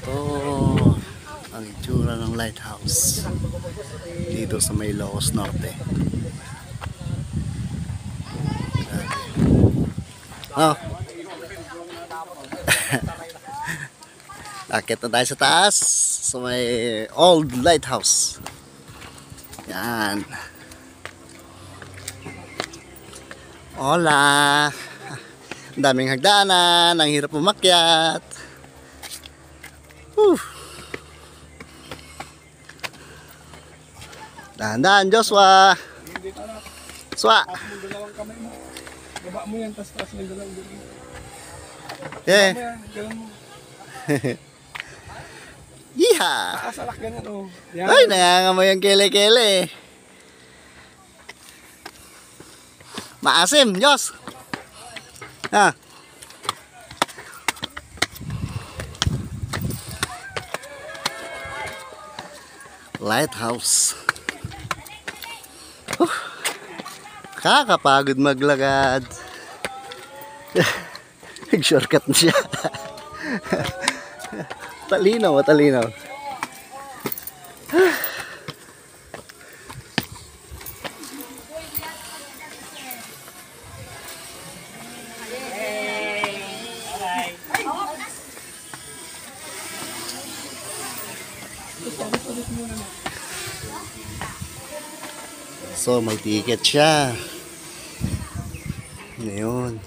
Ito ang itsura ng lighthouse dito sa may Ilocos Norte. Oh. Akit na tayo sa taas sa may old lighthouse. Yan. Hola. Ang daming hagdanan, ang hirap umakyat. Dahan-dahan, Joshua. Joshua. Baba mo yan, tas mo yung dalawang dito. Yeah. Ganun mo. Yeeha. Nakasalak ganyan, oh. Yan. Ay, nangangamoy ang kele-kele. Maasim, Diyos. Ha. Lighthouse. Kakapagod maglakad. Nag-shortcut na siya. Talinaw, talinaw. So may ticket siya. Ngayon.